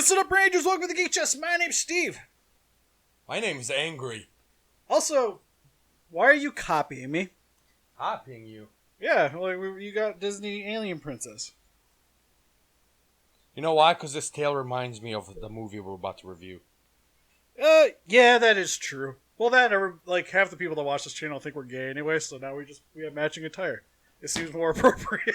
Listen up, Rangers. Welcome to the Geek Chest. My name's Steve. My name's Angry. Also, why are you copying me? Copying you? Yeah, like you got Disney Alien Princess. You know why? Because this tale reminds me of the movie we're about to review. Yeah, that is true. Well, like half the people that watch this channel think we're gay anyway, so now we have matching attire. It seems more appropriate.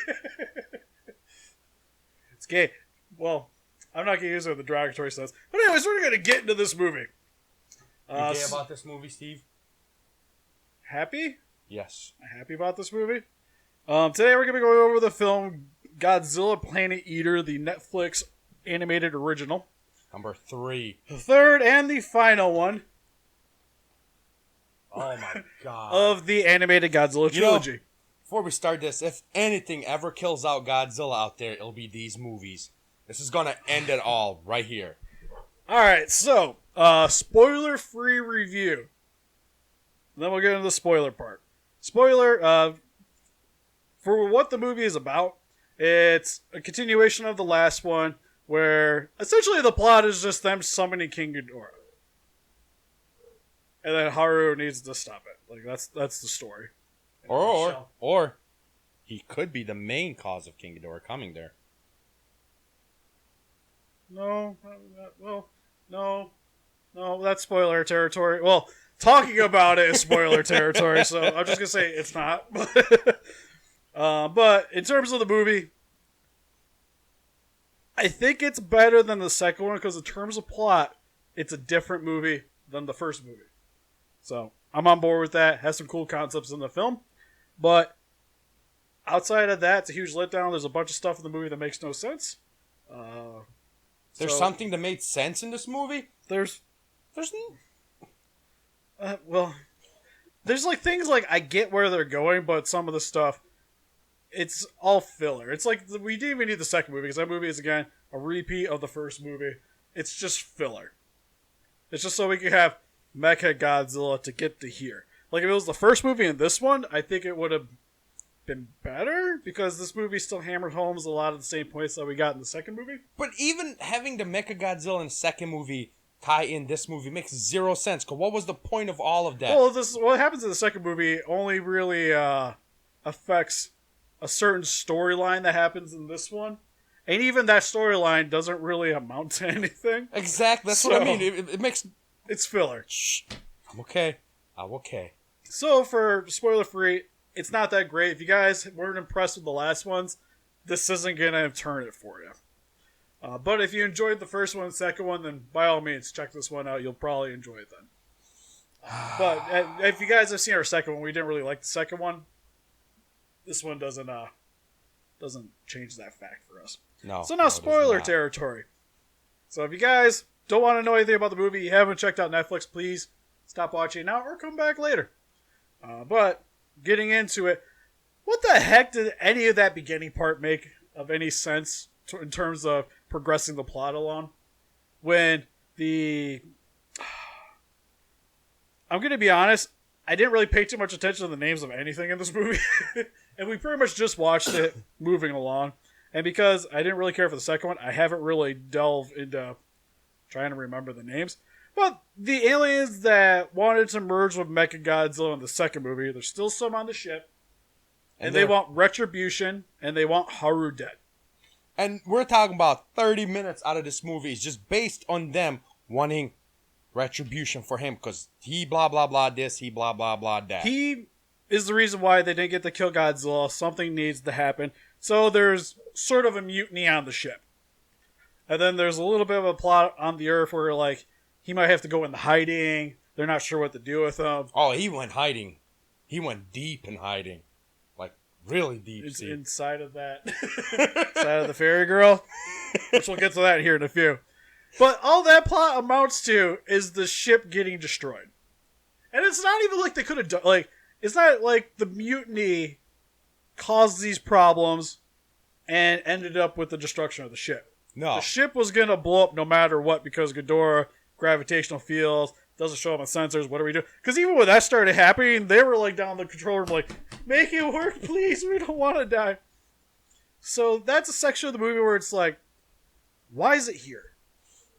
It's gay. Well, I'm not going to use it with the derogatory sense. But anyways, we're going to get into this movie. You gay about this movie, Steve? Happy? Yes. Happy about this movie? Today we're going to be going over the film Godzilla Planet Eater, the Netflix animated original. Number 3. The third and the final one. Oh my god. Of the animated Godzilla trilogy. Before we start this, if anything ever kills out Godzilla out there, it'll be these movies. This is going to end it all right here. Alright, so, spoiler-free review. Then we'll get into the spoiler part. Spoiler, for what the movie is about, it's a continuation of the last one, where essentially the plot is just them summoning King Ghidorah. And then Haru needs to stop it. Like, that's the story. Or he could be the main cause of King Ghidorah coming there. No, that's spoiler territory. Well, talking about it is spoiler territory, so I'm just going to say it's not. But in terms of the movie, I think it's better than the second one because in terms of plot, it's a different movie than the first movie. So I'm on board with that. Has some cool concepts in the film. But outside of that, it's a huge letdown. There's a bunch of stuff in the movie that makes no sense. There's something that made sense in this movie? There's like things like I get where they're going, but some of the stuff, it's all filler. It's like we didn't even need the second movie because that movie is, again, a repeat of the first movie. It's just filler. It's just so we can have Mecha Godzilla to get to here. Like, if it was the first movie and this one, I think it would have been better because this movie still hammered home a lot of the same points that we got in the second movie. But even having the Mecha Godzilla in the second movie tie in this movie makes zero sense. Because what was the point of all of that? Well, what happens in the second movie only really affects a certain storyline that happens in this one. And even that storyline doesn't really amount to anything. Exactly. That's what I mean. It makes... It's filler. Shh. I'm okay. So, for spoiler-free, it's not that great. If you guys weren't impressed with the last ones, this isn't going to turn it for you. But if you enjoyed the first one and second one, then by all means, check this one out. You'll probably enjoy it then. But if you guys have seen our second one, we didn't really like the second one. This one doesn't change that fact for us. No. So now spoiler territory. So if you guys don't want to know anything about the movie, you haven't checked out Netflix, please stop watching now or come back later. But getting into it, what the heck did any of that beginning part make of any sense in terms of progressing the plot along? When I'm going to be honest, I didn't really pay too much attention to the names of anything in this movie. And we pretty much just watched it moving along. And because I didn't really care for the second one, I haven't really delved into trying to remember the names. But the aliens that wanted to merge with Mechagodzilla in the second movie, there's still some on the ship. And they want retribution, and they want Haru dead. And we're talking about 30 minutes out of this movie is just based on them wanting retribution for him. Because he blah, blah, blah this, he blah, blah, blah that. He is the reason why they didn't get to kill Godzilla. Something needs to happen. So there's sort of a mutiny on the ship. And then there's a little bit of a plot on the Earth where, like, he might have to go into hiding. They're not sure what to do with him. Oh, he went hiding. He went deep in hiding. Like, really deep. It's inside of that. Inside of the fairy girl. Which we'll get to that here in a few. But all that plot amounts to is the ship getting destroyed. And it's not even like they could have done... Like, it's not like the mutiny caused these problems and ended up with the destruction of the ship. No. The ship was going to blow up no matter what because Ghidorah, gravitational fields, doesn't show up on sensors. What do we do? Because even when that started happening, they were like down the control room like, make it work, please. We don't want to die. So that's a section of the movie where it's like, why is it here?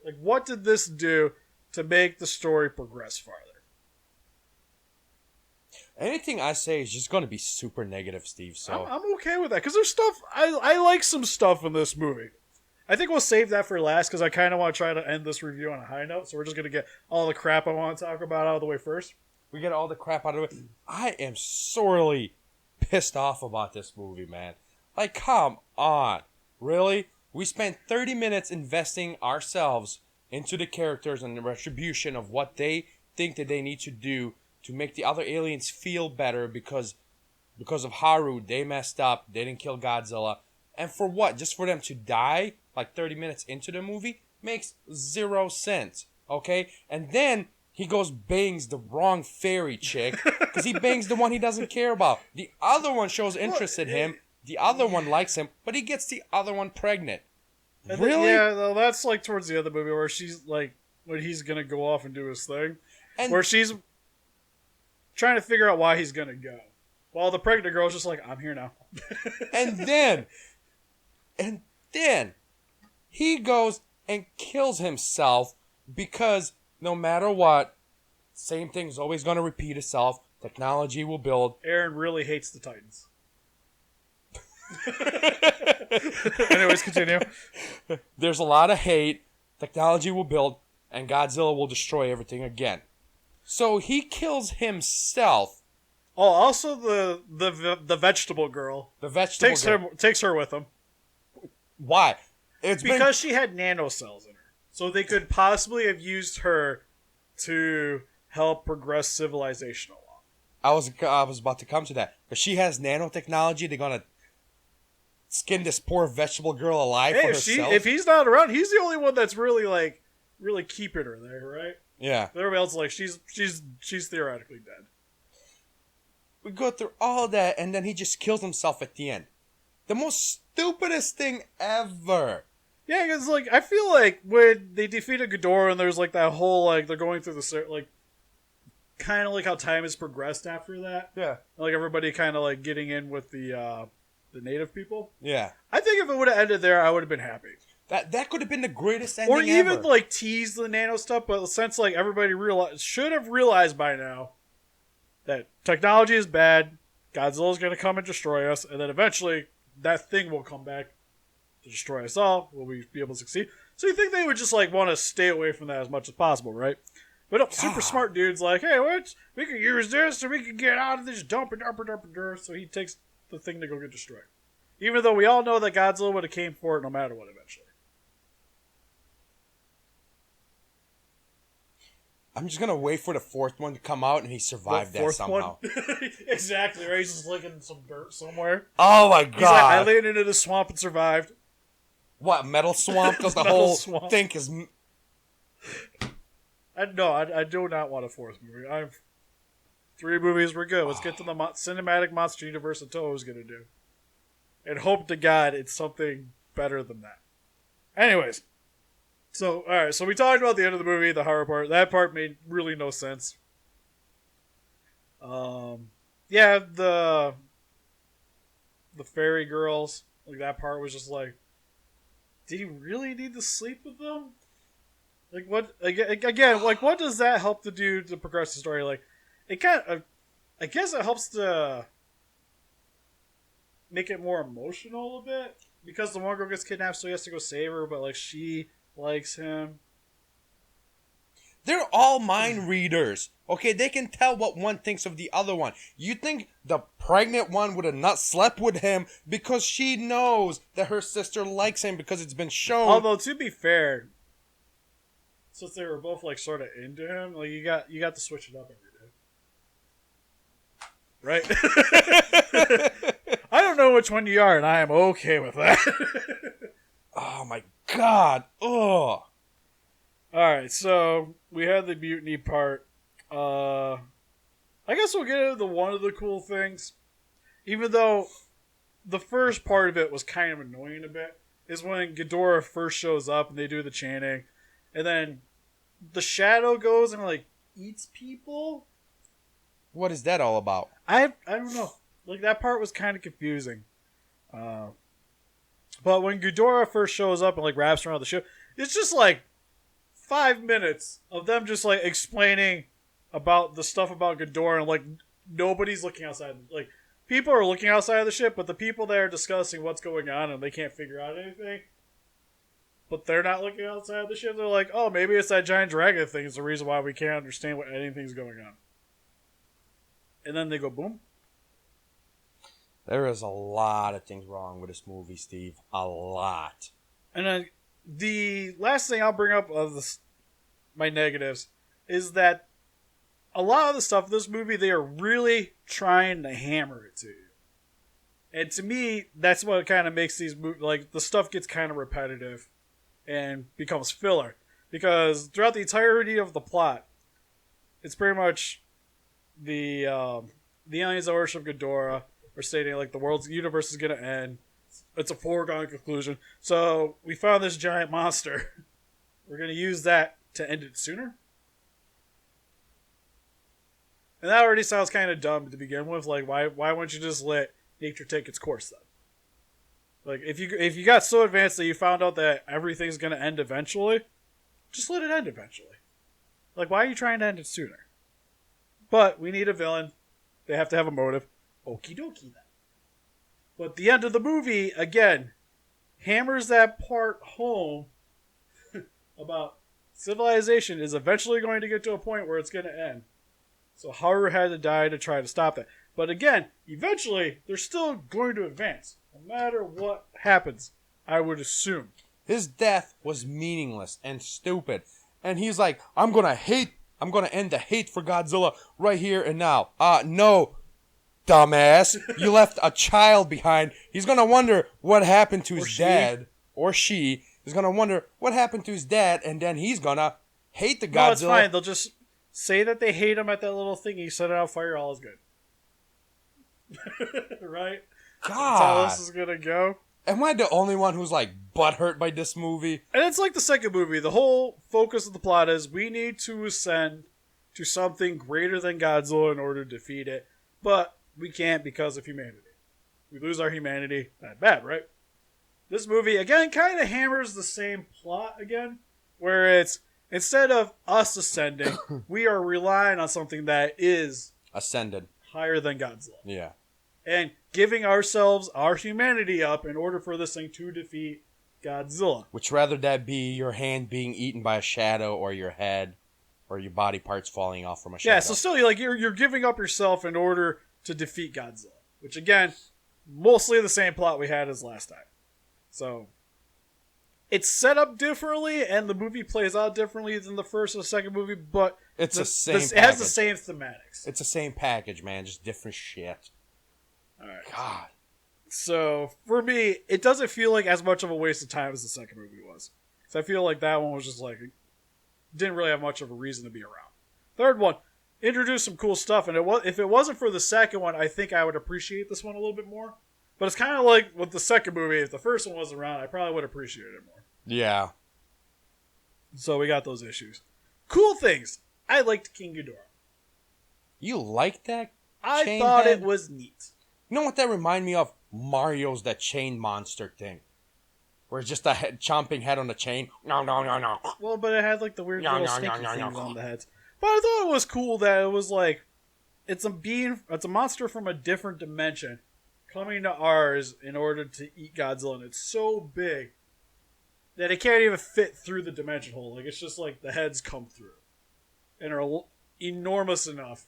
Like, what did this do to make the story progress farther? Anything I say is just going to be super negative, Steve. So I'm okay with that because there's stuff I like some stuff in this movie. I think we'll save that for last because I kind of want to try to end this review on a high note. So we're just gonna get all the crap I want to talk about out of the way first. we get all the crap out of it. I am sorely pissed off about this movie, man. Like, come on, really? We spent 30 minutes investing ourselves into the characters and the retribution of what they think that they need to do to make the other aliens feel better because of Haru, they messed up, they didn't kill Godzilla. And for what? Just for them to die like 30 minutes into the movie? Makes 0 sense, okay? And then he goes bangs the wrong fairy chick because he bangs the one he doesn't care about. The other one shows interest in him, the other one likes him, but he gets the other one pregnant. And Really? yeah, though that's like towards the end of the movie where she's like, when he's gonna go off and do his thing, And where she's trying to figure out why he's gonna go, while the pregnant girl's just like, I'm here now. and then he goes and kills himself because no matter what, same thing's always going to repeat itself. Technology will build. Aaron really hates the Titans. Anyways, continue. There's a lot of hate. Technology will build, and Godzilla will destroy everything again. So he kills himself. Oh, also the vegetable girl The vegetable girl. takes her with him Why? It's because she had nanocells in her, so they could possibly have used her to help progress civilization along. I was about to come to that, but she has nanotechnology. They're gonna skin this poor vegetable girl alive for herself. If he's not around, he's the only one that's really keeping her there, right? Yeah. Everybody else is like she's theoretically dead. We go through all that, and then he just kills himself at the end. The most stupidest thing ever. Yeah, because like I feel like when they defeated Ghidorah and there's like that whole like they're going through the like kind of like how time has progressed after that. Yeah. Like everybody kind of like getting in with the native people. Yeah. I think if it would have ended there, I would have been happy. That could have been the greatest ending Or even ever. like tease the nano stuff, but since like everybody should have realized by now that technology is bad, Godzilla's going to come and destroy us, and then eventually that thing will come back to destroy us all. Will we be able to succeed? So you think they would just like want to stay away from that as much as possible, right? But no, super smart dude's like, hey, we could use this so we can get out of this dump. So he takes the thing to go get destroyed. Even though we all know that Godzilla would have came for it no matter what eventually. I'm just gonna wait for the fourth one to come out, and he survived that somehow. Exactly, right? He's just licking some dirt somewhere. Oh my god! He's like, I landed in a swamp and survived. What, metal swamp? Because the Metal whole swamp. thing is... I do not want a fourth movie. 3 movies were good. Let's get to the cinematic monster universe that Toho's going to do. And hope to God it's something better than that. Anyways. So, alright. So we talked about the end of the movie, the horror part. That part made really no sense. Yeah, the fairy girls. Like, that part was just like, did he really need to sleep with them? Like, what, again, like, what does that help to do to progress the story? Like, it kind of, I guess it helps to make it more emotional a bit. Because the one girl gets kidnapped, so he has to go save her, but, like, she likes him. They're all mind readers. Okay, they can tell what one thinks of the other one. You think the pregnant one would have not slept with him because she knows that her sister likes him because it's been shown. Although, to be fair, since they were both, like, sort of into him, like, you got to switch it up every day. Right? I don't know which one you are, and I am okay with that. Oh my god. Ugh. Alright, so we had the mutiny part. I guess we'll get into one of the cool things. Even though the first part of it was kind of annoying a bit, is when Ghidorah first shows up and they do the chanting, and then the shadow goes and like eats people. What is that all about? I don't know. Like, that part was kind of confusing. But when Ghidorah first shows up and like wraps around the ship, it's just like 5 minutes of them just like explaining about the stuff about Ghidorah, and like nobody's looking outside. Like people are looking outside of the ship, but the people there are discussing what's going on and they can't figure out anything. But they're not looking outside the ship. They're like, oh, maybe it's that giant dragon thing is the reason why we can't understand what anything's going on. And then they go boom. There is a lot of things wrong with this movie, Steve. A lot. And then the last thing I'll bring up of this, my negatives, is that a lot of the stuff in this movie, they are really trying to hammer it to you. And to me, that's what kind of makes these movies, like, the stuff gets kind of repetitive and becomes filler. Because throughout the entirety of the plot, it's pretty much the aliens that worship Ghidorah are stating, like, the world's universe is going to end. It's a foregone conclusion. So, we found this giant monster. We're going to use that to end it sooner. And that already sounds kind of dumb to begin with. Like, why wouldn't you just let nature take its course then? Like, if you got so advanced that you found out that everything's going to end eventually, just let it end eventually. Like, why are you trying to end it sooner? But we need a villain. They have to have a motive. Okie dokie then. But the end of the movie, again, hammers that part home about civilization is eventually going to get to a point where it's going to end. So Haru had to die to try to stop that. But again, eventually, they're still going to advance. No matter what happens, I would assume. His death was meaningless and stupid. And he's like, I'm going to end the hate for Godzilla right here and now. No, dumbass. You left a child behind. He's going to wonder what happened to his dad. Or she. He's going to wonder what happened to his dad. And then he's going to hate the Godzilla. No, it's fine. They'll just say that they hate him at that little thing. He set it on fire. All is good. Right? God. That's how this is going to go. Am I the only one who's like butthurt by this movie? And it's like the second movie. The whole focus of the plot is we need to ascend to something greater than Godzilla in order to defeat it. But we can't because of humanity. We lose our humanity. Not bad, right? This movie, again, kind of hammers the same plot again. Where it's, instead of us ascending, we are relying on something that is ascended higher than Godzilla. Yeah. And giving ourselves our humanity up in order for this thing to defeat Godzilla. Which rather that be your hand being eaten by a shadow or your head or your body parts falling off from a shadow. Yeah, so still you're giving up yourself in order to defeat Godzilla. Which again, mostly the same plot we had as last time. So it's set up differently and the movie plays out differently than the first and the second movie, but it has the same thematics. It's the same package, man, just different shit. Alright. God. So, for me, it doesn't feel like as much of a waste of time as the second movie was. Because I feel like that one was just like, didn't really have much of a reason to be around. Third one, introduced some cool stuff, and if it wasn't for the second one, I think I would appreciate this one a little bit more. But it's kind of like with the second movie, if the first one wasn't around, I probably would appreciate it more. Yeah. So we got those issues. Cool things. I liked King Ghidorah. You like that? I thought it was neat. You know what that reminded me of? Mario's that chain monster thing. Where it's just a chomping head on the chain. No. Well, but it had like the weird little sticky things on the heads. But I thought it was cool that it was like, it's a monster from a different dimension coming to ours in order to eat Godzilla. And it's so big that it can't even fit through the dimension hole. Like, it's just like the heads come through. And are enormous enough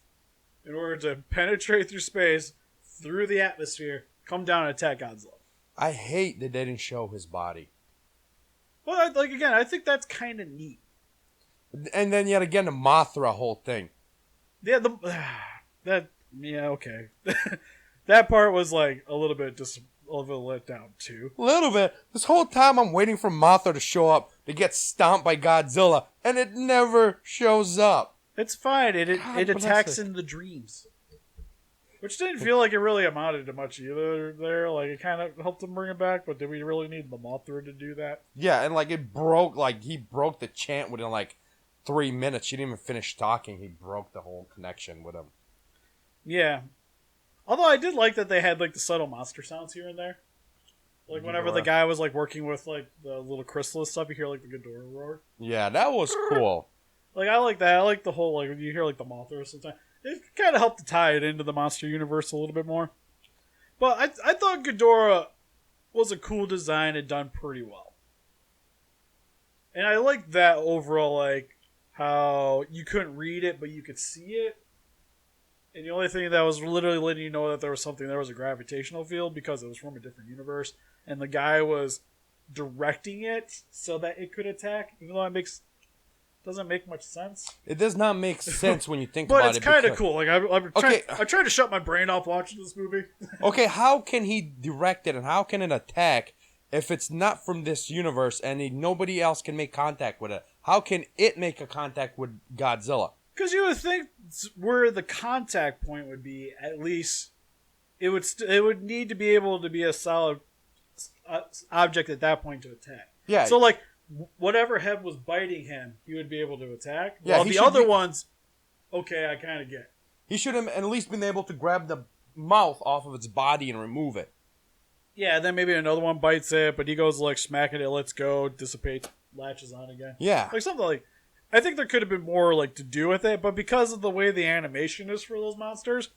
in order to penetrate through space, through the atmosphere, come down and attack Godzilla. I hate that they didn't show his body. Well, like, again, I think that's kind of neat. And then yet again, the Mothra whole thing. Yeah, okay. That part was like a little bit let down too. A little bit. This whole time I'm waiting for Mothra to show up to get stomped by Godzilla, and it never shows up. It's fine. It attacks in the dreams. Which didn't feel like it really amounted to much either there. Like, it kind of helped them bring it back, but did we really need the Mothra to do that? Yeah, and like he broke the chant within like 3 minutes. She didn't even finish talking. He broke the whole connection with him. Yeah. Although I did like that they had like the subtle monster sounds here and there. Like whenever the guy was like working with like the little crystal stuff, you hear like the Ghidorah roar. Yeah, that was cool. Like I like that. I like the whole like when you hear like the Mothra sometimes. It kind of helped to tie it into the monster universe a little bit more. But I thought Ghidorah was a cool design and done pretty well. And I like that overall, like how you couldn't read it but you could see it. And the only thing that was literally letting you know that there was something, there was a gravitational field because it was from a different universe. And the guy was directing it so that it could attack, even though it doesn't make much sense. It does not make sense when you think about it. But it's kind of cool. Like I tried to shut my brain off watching this movie. Okay, how can he direct it and how can it attack if it's not from this universe and nobody else can make contact with it? How can it make a contact with Godzilla? Because you would think where the contact point would be, at least it would need to be able to be a solid object at that point to attack. Yeah. So like whatever head was biting him, he would be able to attack. Yeah. While the other ones, okay, I kind of get. He should have at least been able to grab the mouth off of its body and remove it. Yeah, then maybe another one bites it, but he goes like smacking it, lets go, dissipates, latches on again. Yeah. Like something like. I think there could have been more like to do with it, but because of the way the animation is for those monsters,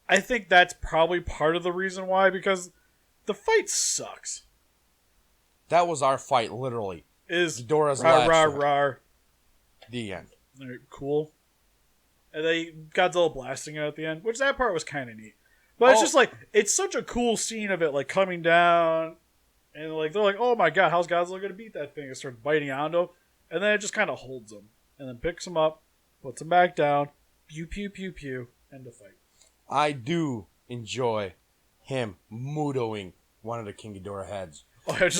I think that's probably part of the reason why, because the fight sucks. That was our fight, literally. Is Ghidorah's rar, last rar, fight. rar. The end. Right, cool. And they Godzilla blasting it at the end, which that part was kind of neat. But it's just like, it's such a cool scene of it like coming down, and like they're like, oh my god, how's Godzilla going to beat that thing? It starts biting onto him. And then it just kind of holds him. And then picks him up, puts him back down, pew, pew, pew, pew, end of fight. I do enjoy him moodoing one of the King Ghidorah heads. Oh, like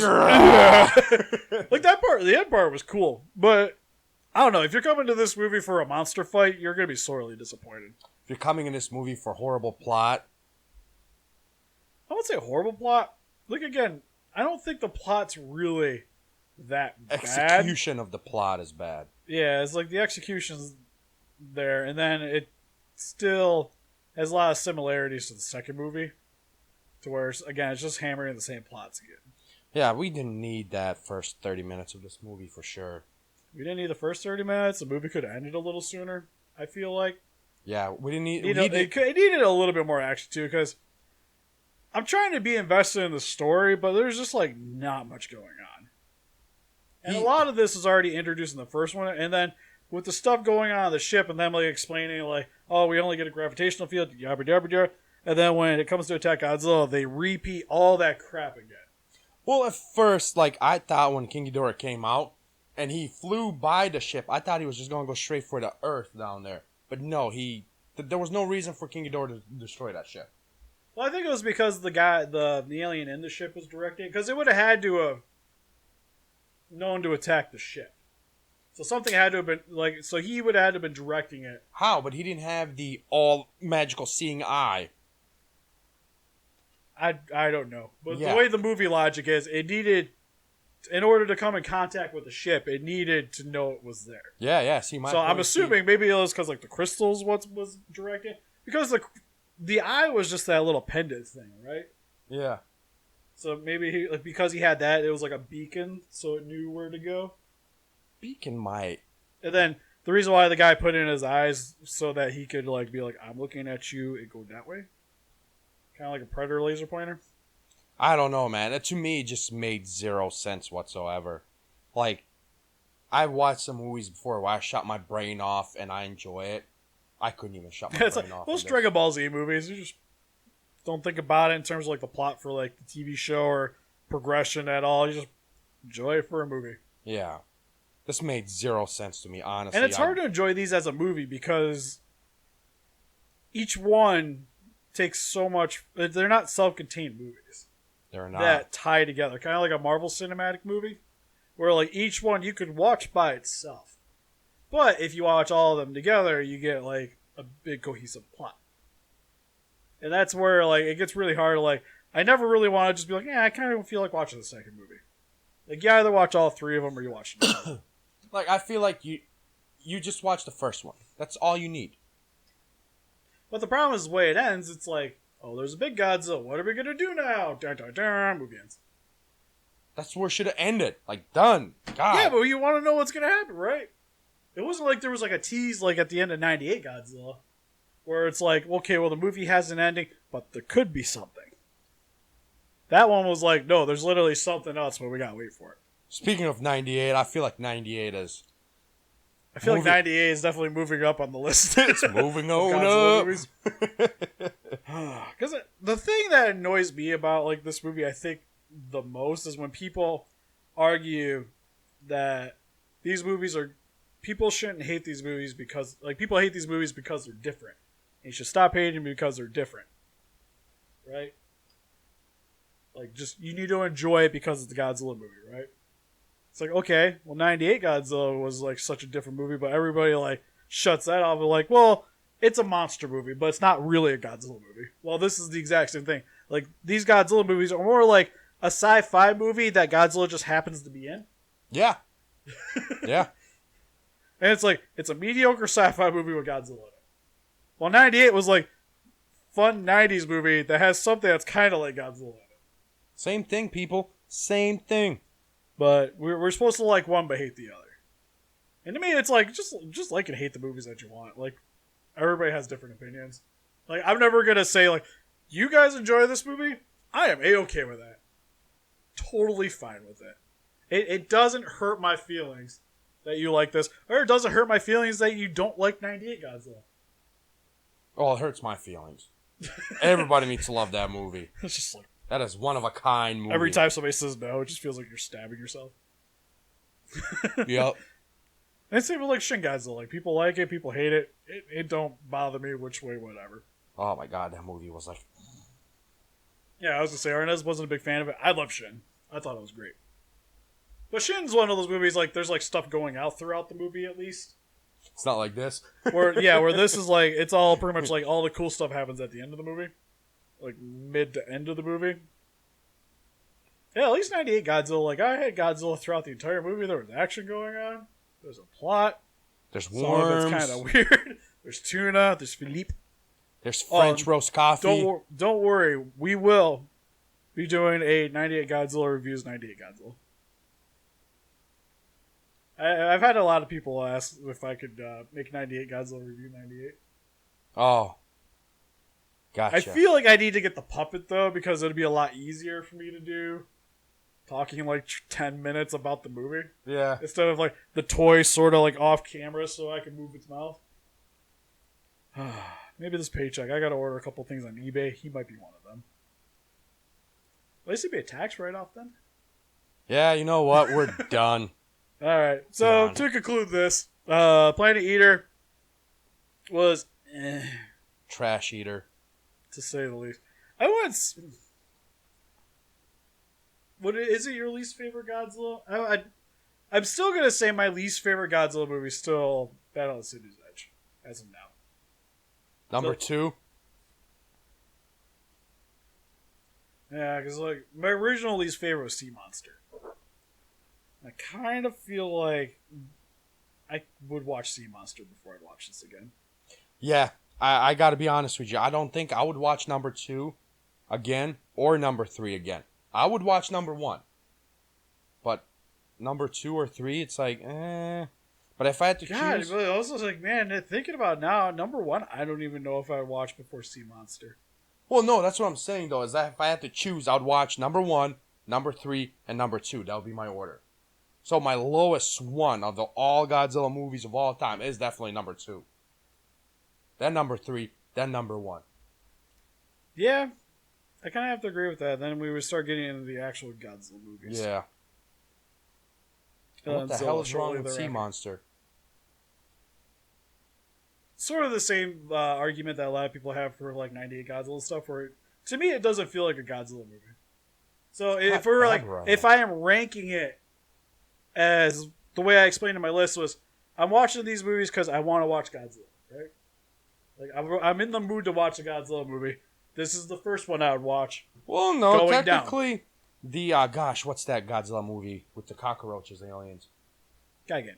that part, the end part was cool. But, I don't know, if you're coming to this movie for a monster fight, you're going to be sorely disappointed. If you're coming in this movie for horrible plot. I won't say horrible plot. Look again, I don't think the plot's really that bad. Execution of the plot is bad. Yeah, it's like the execution's there, and then it still has a lot of similarities to the second movie, to where again it's just hammering the same plots again. Yeah, we didn't need that first 30 minutes of this movie for sure. We didn't need the first 30 minutes. The movie could have ended a little sooner, I feel like. Yeah, we didn't need... It needed a little bit more action too, because I'm trying to be invested in the story, but there's just like not much going on. And a lot of this is already introduced in the first one, and then with the stuff going on the ship, and them like explaining like, oh, we only get a gravitational field, yabba yabba yabba, and then when it comes to attack Godzilla, they repeat all that crap again. Well, at first, like I thought when King Ghidorah came out and he flew by the ship, I thought he was just gonna go straight for the Earth down there, but no, there was no reason for King Ghidorah to destroy that ship. Well, I think it was because the alien in the ship was directing, because it would have had to have known to attack the ship. So something had to have been like, so he would have had to have been directing it. How? But he didn't have the all magical seeing eye. I don't know. But Yeah. the way the movie logic is, it needed, in order to come in contact with the ship, it needed to know it was there. Yeah. See, So I'm assuming maybe it was because like the crystals was directed, because the eye was just that little pendant thing, right? Yeah. So maybe because he had that, it was like a beacon, so it knew where to go. Beacon might. And then the reason why the guy put in his eyes so that he could like be like, I'm looking at you, it go that way. Kind of like a predator laser pointer. I don't know, man. That to me just made zero sense whatsoever. Like, I've watched some movies before where I shut my brain off and I enjoy it. I couldn't even shut my It's brain like off. those Dragon Ball Z movies, you just don't think about it in terms of like the plot for like the TV show or progression at all. You just enjoy it for a movie. Yeah. This made zero sense to me, honestly. And it's hard to enjoy these as a movie because each one takes so much. They're not self-contained movies. They're not. That tie together, kind of like a Marvel cinematic movie, where like each one you could watch by itself, but if you watch all of them together, you get like a big cohesive plot. And that's where like it gets really hard. Like I never really want to just be like, yeah, I kind of feel like watching the second movie. Like you either watch all three of them or you watch them. Like I feel like you just watch the first one. That's all you need. But the problem is the way it ends. It's like Oh, there's a big Godzilla. What are we gonna do now? Dun, dun, dun. Movie ends. That's where it should have ended. Like, done. God. Yeah, but you want to know what's gonna happen, right? It wasn't like there was like a tease like at the end of '98 Godzilla, where it's like, okay, well the movie has an ending, but there could be something. That one was like, no, there's literally something else, but we gotta wait for it. Speaking of 98, I feel like 98 is... I feel like '98 is definitely moving up on the list. It's moving on Godzilla up. movies. Because the thing that annoys me about like this movie, I think the most, is when people argue that these movies are... People shouldn't hate these movies because... Like, people hate these movies because they're different. And you should stop hating them because they're different. Right? Like, just... You need to enjoy it because it's a Godzilla movie, right? It's like, okay, well, '98 Godzilla was, like, such a different movie, but everybody, like, shuts that off and, like, well, it's a monster movie, but it's not really a Godzilla movie. Well, this is the exact same thing. Like, these Godzilla movies are more like a sci-fi movie that Godzilla just happens to be in. Yeah. Yeah. And it's like, it's a mediocre sci-fi movie with Godzilla in it. Well, '98 was, like, fun '90s movie that has something that's kind of like Godzilla in it. Same thing, people. Same thing. But we're supposed to like one but hate the other. And to me, it's like, just like and hate the movies that you want. Like, everybody has different opinions. Like, I'm never going to say, like, you guys enjoy this movie? I am A-okay with that. Totally fine with it. It doesn't hurt my feelings that you like this. Or it doesn't hurt my feelings that you don't like '98 Godzilla. Oh, it hurts my feelings. Everybody needs to love that movie. It's just like... That is one of a kind movie. Every time somebody says no, it just feels like you're stabbing yourself. Yep. And same with like Shin Godzilla. Like, people like it, people hate it. It don't bother me which way, whatever. Oh my god, that movie was like... Yeah, I was gonna say, Arnez wasn't a big fan of it. I love Shin. I thought it was great. But Shin's one of those movies, like, there's like stuff going out throughout the movie at least. It's not like this. Where this is like, it's all pretty much like all the cool stuff happens at the end of the movie. Like, mid to end of the movie. Yeah, at least '98 Godzilla. Like, I had Godzilla throughout the entire movie. There was action going on. There's a plot. There's Some worms. of it's kind of weird. There's tuna. There's Philippe. There's French roast coffee. Don't worry. We will be doing a '98 Godzilla reviews. '98 Godzilla. I've had a lot of people ask if I could make '98 Godzilla review '98. Oh. Gotcha. I feel like I need to get the puppet, though, because it'd be a lot easier for me to do. Talking like 10 minutes about the movie. Yeah. Instead of like the toy sort of like off camera so I can move its mouth. Maybe this paycheck. I gotta order a couple things on eBay. He might be one of them. At least it'd be a tax write-off then. Yeah, you know what? We're done. Alright, so Done. to conclude this, Planet Eater was Trash eater. to say the least. I wouldn't... Is it your least favorite Godzilla? I'm still gonna say my least favorite Godzilla movie is still Battle of City's Edge, as of now. Number 2. Yeah, because like my original least favorite was Sea Monster. I kind of feel like I would watch Sea Monster before I'd watch this again. Yeah, I gotta be honest with you. I don't think I would watch number 2 again or number 3 again. I would watch number 1. But number 2 or 3, it's like, eh. But if I had to choose... God, I was like, man, thinking about it now, number 1, I don't even know if I would watch before Sea Monster. Well, no, that's what I'm saying, though, is that if I had to choose, I'd watch number 1, number 3, and number 2. That would be my order. So my lowest one of the all Godzilla movies of all time is definitely number 2. Then number 3, then number 1. Yeah, I kind of have to agree with that. Then we would start getting into the actual Godzilla movies. Yeah. What the hell is wrong with Sea Monster? Sort of the same argument that a lot of people have for like '98 Godzilla stuff. Where to me, it doesn't feel like a Godzilla movie. So if we're like, if I am ranking it as the way I explained in my list was, I'm watching these movies because I want to watch Godzilla, right? Like I'm in the mood to watch a Godzilla movie. This is the first one I would watch. Well, no, going technically, down. The gosh, what's that Godzilla movie with the cockroaches, aliens? Gigan.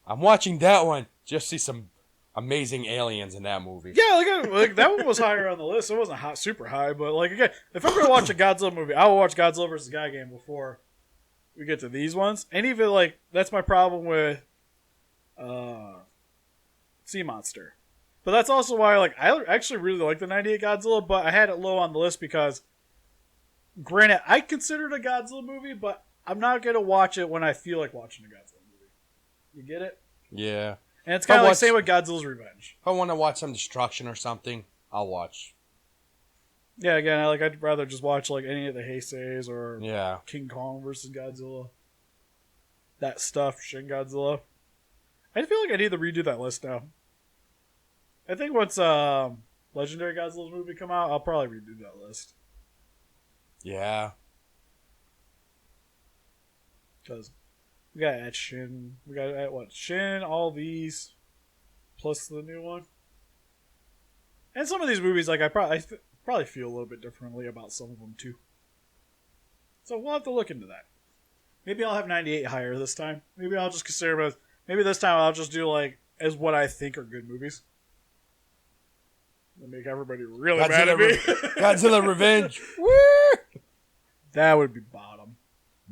I'm watching that one just to see some amazing aliens in that movie. Yeah, like that one was higher on the list. It wasn't super high, but like again, if I'm gonna watch a Godzilla movie, I will watch Godzilla vs. Gigan before we get to these ones. And even like that's my problem with Sea Monster. But that's also why like I actually really like the '98 Godzilla, but I had it low on the list because, granted, I consider it a Godzilla movie, but I'm not gonna watch it when I feel like watching a Godzilla movie. You get it? Yeah. And it's kind of like same with Godzilla's Revenge. If I want to watch some destruction or something, I'll watch. Yeah, again, I'd rather just watch like any of the Heiseis or Yeah. King Kong versus Godzilla. That stuff, Shin Godzilla. I feel like I need to redo that list now. I think once Legendary Godzilla's movie come out, I'll probably redo that list. Yeah. Because we got to add Shin. We got to add what? Shin, all these, plus the new one. And some of these movies, like I probably feel a little bit differently about some of them too. So we'll have to look into that. Maybe I'll have 98 higher this time. Maybe I'll just consider it. Maybe this time I'll just do like as what I think are good movies. Make everybody really mad at me. Godzilla Revenge. Woo! That would be bottom.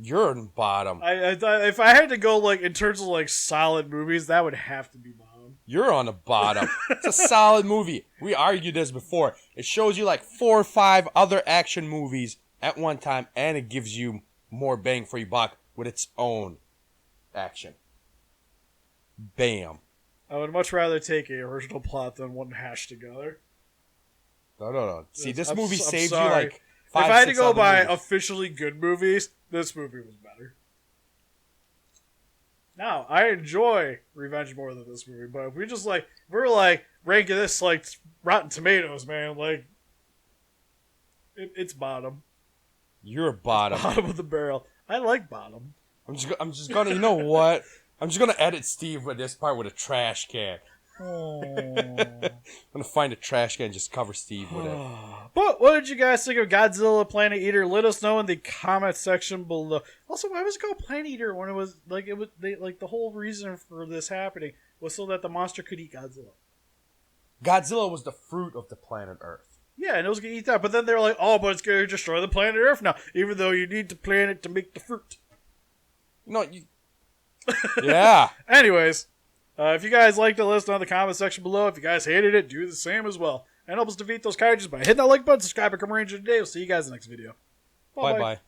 You're in bottom. If I had to go like in terms of like solid movies, that would have to be bottom. You're on the bottom. It's a solid movie. We argued this before. It shows you like 4 or 5 other action movies at one time, and it gives you more bang for your buck with its own action. Bam. I would much rather take a original plot than one hashed together. No. See, this movie saves you sorry. like 5, if I had to 6 go other by movies. officially good movies, this movie was better. Now, I enjoy Revenge more than this movie, but if we're like ranking this like Rotten Tomatoes, man, like it's bottom. You're bottom. Bottom of the barrel. I like bottom. I'm just gonna. You know what? I'm just gonna edit Steve with this part with a trash can. I'm gonna find a trash can and just cover Steve with it. But what did you guys think of Godzilla Planet Eater? Let us know in the comment section below. Also, why was it called Planet Eater when the whole reason for this happening was so that the monster could eat Godzilla? Godzilla was the fruit of the planet Earth. Yeah, and it was gonna eat that, but then they're like, "Oh, but it's gonna destroy the planet Earth now, even though you need the planet to make the fruit." No, you. Yeah. Anyways, if you guys liked it, let us know in the comment section below. If you guys hated it, do the same as well. And help us defeat those kaijus by hitting that like button, subscribe, and come ranger today. We'll see you guys in the next video. Bye bye.